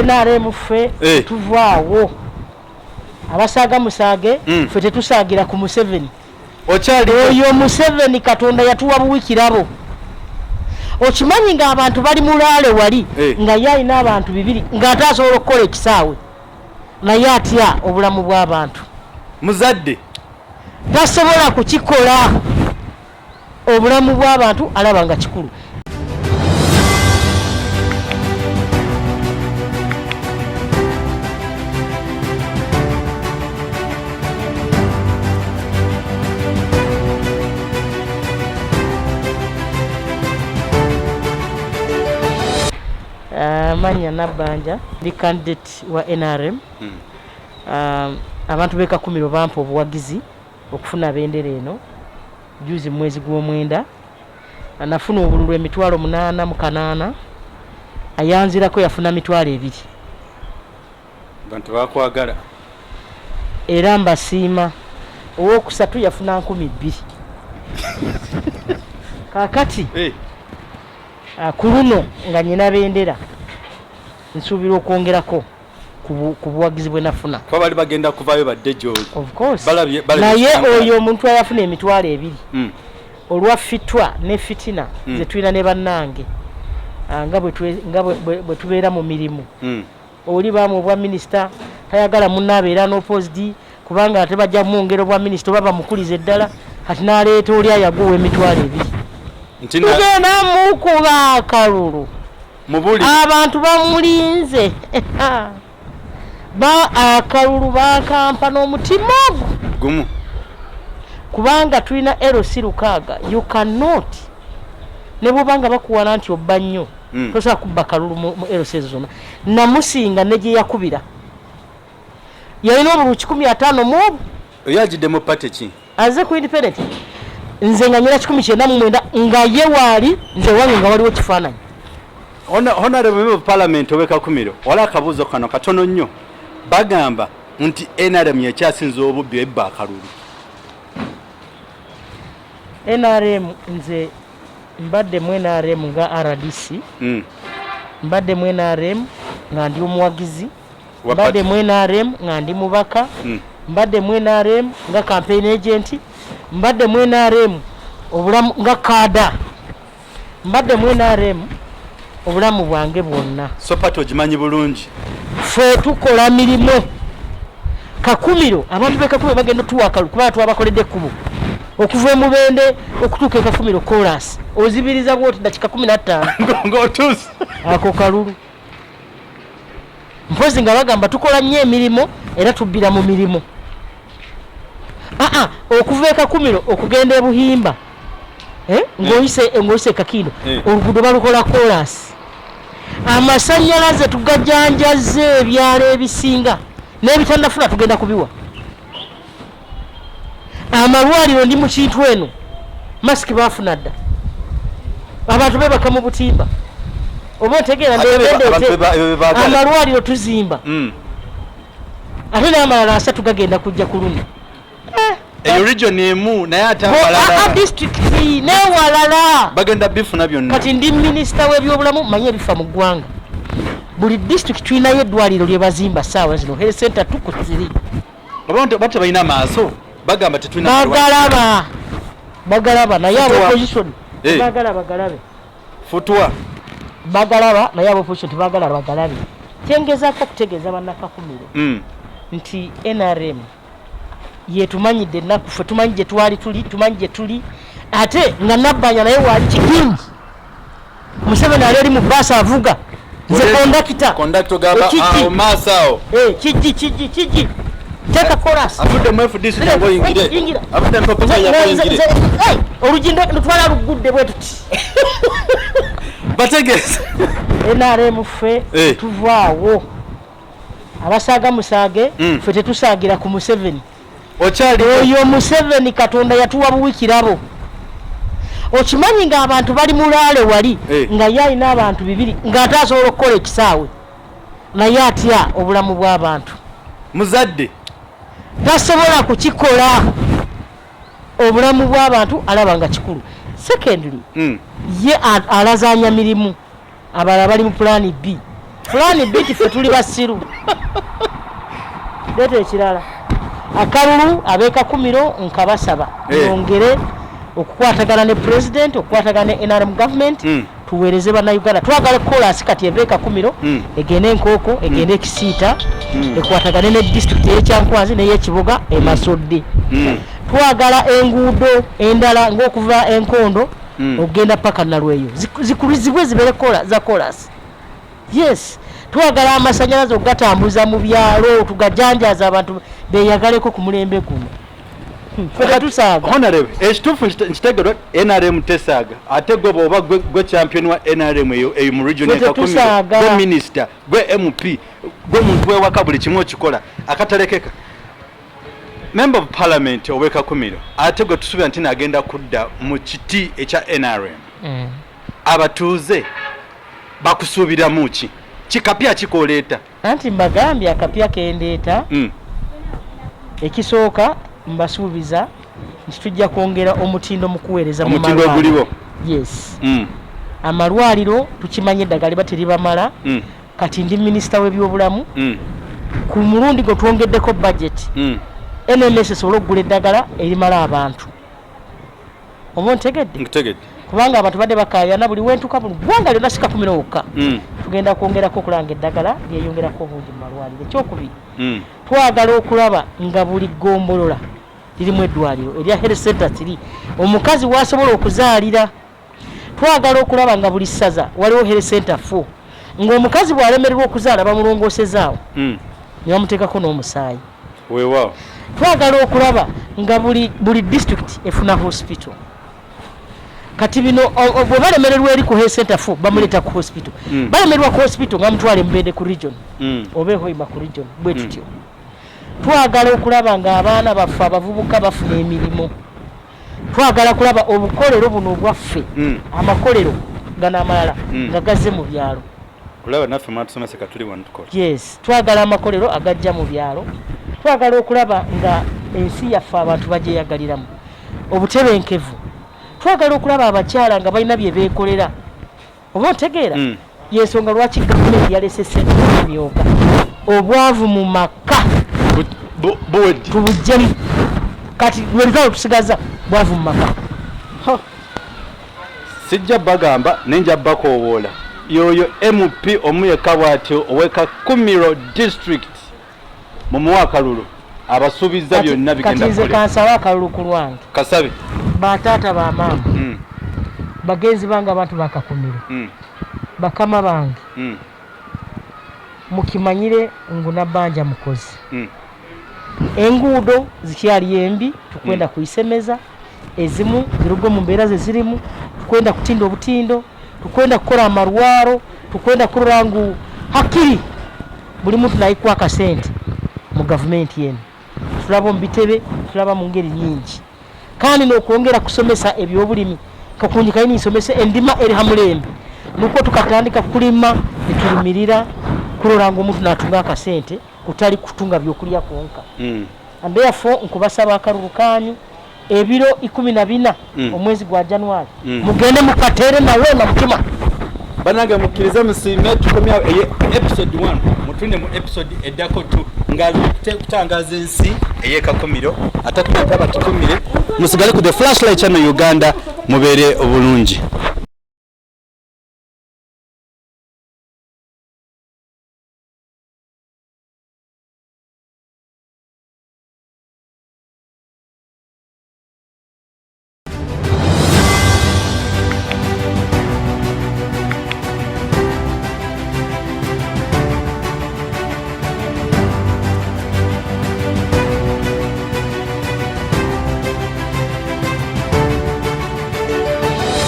NRM ffe tuvaawo abasaaga musaage ffe tetusaagira ku Museveni oyo Museveni Katonda yatuwa buwikirabo okimanyi nga abantu bali mulaale wali nga ye alina abantu 2 ng'ate asobola okukola ekisaawe naye atya obulamu bw'abantu muzadde tasobola kukikola obulamu bw'abantu alaba nga kikulu. Manya Nabanja ndi candidate wa NRM. Abantu beka 10 bampa obuwagizi okufuna bendera eno juzi mwezi gw'omwenda nafuna obululu emitwalo 8 mu Kanaana ayanzirako yafuna mitwalo 2 bantu bakwagala era mbasiima owokusatu yafuna 12,000 kakati ku luno nga nyina bendera nsuubira okwongerako ku buwagizi bwe nafuna kuba bali bagenda kuvayo badde gyoli of course naye oyo omuntu ayafuna emitwalo 2 olwa fitwa ne fitina ze tulina ne bannange nga bwe tubeera mu mirimu oli baamu obwa minisita tayagala munnaabeera n'opposed kubanga ate bajja mwongera obwa minisita oba bamukuliza eddala kati n'aleeta oli ayaguwa emitwalo 2 tugenda mukuba akalulu abantu bamulinze akalulu bakampa n'omutima gumu kubanga tulina LC Lukaaga you cannot ne bwobanga bakuwana nti obba nnyo tosobola kubba kalulu mu LC zonna namusinga ne gye yakubira yalina obulu 15 mu obwo oyagidde mu pate ki aze ku independent nze nga nyina 19 nga ye waali nze wange nga waliwo kifaananyi honorable member of parliament oweka 10 wala akabuuzo kano katono nnyo bagamba nti NRM yekyasinze obubbi ebba akalulu NRM nze mbadde mu NRM nga RDC mbadde mu NRM nga ndi omuwagizi mbadde mu NRM nga ndi mubaka mbadde mu NRM nga campaign agent mbadde mu NRM obulamu nga kada mbadde mu NRM obulamu bwange bwonna so pato ogimanyi bulungi ffe tukola mirimu kakumiro abantu b'Kakumiro bagenda tuwakalu kuba twabakoledde ekkubo okuva mu Bende okutuuka e Kakumiro chorus ozibiriza bwoti dakika 15 ng'otuusa ako kalulu mpozi nga bagamba tukola nnyo emirimu era tubbira mu mirimu okuva e Kakumiro okugenda e Buhimba ng'oyise Kakindo oluguudo balukola chorus amasannyalaze tugajanjaze ebyalo ebisinga n'ebitannafuna tugenda kubiwa amalwaliro ndi mu kintu eno masiki baafuna dda abantu bebaka mu butimba oba otegeera ndeebendeete amalwaliro tuzimba ate n'amalala 3 gagenda kujja ku luno eyo region emu naye ate abalala district n'ewalala bagenda bifuna byonna kati ndi minisita w'ebyobulamu manyi ebifa mu ggwanga buli district tulinayo eddwaliro lye bazimba ssaawa zino health center tukuziri abantu bate balina maaso bagamba tetulina bagalaba naye abo opposition bagala bagalabe futwa bagalaba naye abo opposition tebagala bagalabe kyengezaako okutegeeza bannakakumiro nti NRM yetumanyidde ennaku ffe tumanyi gye twali tuli tumanyi gye tuli ate nga Nabbanja naye waali kigingi Museveni ali mu baasi avuga nze kondakita gaba maasawo kiji teka chorus afudde mu FDC ngo yingire afudde mpapula ya yingire olujindo ntwala lugudde bwe tuti bategese NRM ffe tuvaawo abasaaga musaage ffe tetusaagira ku Museveni oyo Museveni Katonda yatuwa buwikirabo okimanyi nga abantu bali mulaale wali nga ye alina abantu 2 ng'ate asobola okukola ekisaawe naye atya obulamu bw'abantu muzadde tasobola kukikola obulamu bw'abantu alaba nga kikulu secondly ye alazaanya mirimu abalala bali mu plan B Plan B ffe tuli basiru. Leeta ekirala. Akalulu abeeka kumiro nkabasaba. Yongere okukwatagana ne president, okukwatagana ne NRM government. Tuweereze bannayuganda twagala chorus kati ebeeka kumiro egende Enkoko egende Kisiita ekwatagane ne district y'Ekyankwanzi n'ey'Ekibuga emasodde twagala enguudo endala ng'okuva Enkondo ogenda paka Nalweyo zikulizibwe zibeere za chorus. Yes, twagala amasannyalaze okugatambuza mu byalo tugajanjaaza abantu beeyagaleko ku mulembe guno. Honorable ekituufu nkitegeerwa NRM tesaaga ate gwe bw'oba gwe champion wa NRM eyo mu region ekakumiro gwe minister gwe MP gwe muntu wewaka buli kimu okikola akatalekeka member of parliament ow'ekakumiro ate gwe tusuubira nti nagenda kudda mu kiti ekya NRM abatuuze bakusuubiramu ki kikapya kikoleeta anti mbagambye akapya kendeeta ekisooka mbasuubiza nti tujja kwongera omutindo mu kuweereza mu omutindo oguliwo. Yes. Amalwaliro tukimanye eddagala liba teribamala. Kati ndi minisita w'ebyobulamu. Ku mulundi gwe twongeddeko budget. NMS esobola okugula eddagala erimala abantu. Oba ntegedde? Ntegedde. Kubanga abantu badde bakaayana buli wentuka buli ggwanga lyonna sika 10 wokka. Tugenda kwongerako okulanga eddagala lyeyongerako obungi mu malwaliro. Ekyokubiri. Twagala okulaba nga buli ggombolola lirimu eddwaliro erya health center kiri omukazi wasobola okuzaalira. Twagala okulaba nga buli ssaza waliwo health center 4 ng'omukazi bw'alemererwa okuzaala bamulongoosezaawo ne bamuteekako n'omusaayi. Weewaawo. Twagala okulaba nga buli district efuna hospital. Kati bino bwe balemererwa eri ku health center 4 bamuleeta ku hospital. Balemererwa ku hospital nga mutwale Mbende ku region oba Hoima ku region bwe tutyo. Twagala okulaba nga abaana baffe abavubuka bafuna emirimu. Twagala kulaba obukolero buno obwaffe amakolero gana amalala nga gazze mu byalo. Kulaba naffe mwatusomesa katuli wano tukola. Yes, twagala amakolero agajja mu byalo. Twagala okulaba nga ensi yaffe abantu bagyeyagaliramu obutebenkevu. Twagala okulaba abakyala nga balina bye beekolera. Oba ntegeera? Yensonga lwaki gavumenti yalese ssente emyooga obwavu mu maka buweddi tubujjemu kati lwelutalo tusigaza bwavu mu maka. Sijja bagamba nenja bakoowoola yoyo MP omuyeka bw'atyo ow'Ekakumiro district mu Muwakalulu abasuubiza byonna bigenda kati nze kansaba akalulu ku lwange kasabe bataata ba maama bagenzi bange abantu bakakumiro bakama bange mukimanyire nguna banja mukozi enguudo zikyali embi tukwenda kuisemeza ezimu zirugo mu mbeera ze zirimu tukwenda kutinda obutindo tukwenda kukola amarwaro tukwenda kurangu hakiri buli muntu naikwa akasente mu government yenu tulaba mu bitebe tulaba mu ngeri nyingi kandi n'okwongera kusomesa ebyobulimi kakunjika yini isomese endima eri hamulembe nuko tukatandika kulima netulimirira kuloranga omuntu natunga akasente kutali kutunga byokulya konka and therefore nkubasaba akalulu kanyu ebiro 14 omwezi gwa January mugende mukatere nawe na mutima bananga mukiriza musime tukomya episode 1 mutune mu episode edako 2 ngazi kutangaza ensi ey'Ekakumiro atatu ntaba tukumire musigale ku the flashlight channel Uganda mubere obulungi.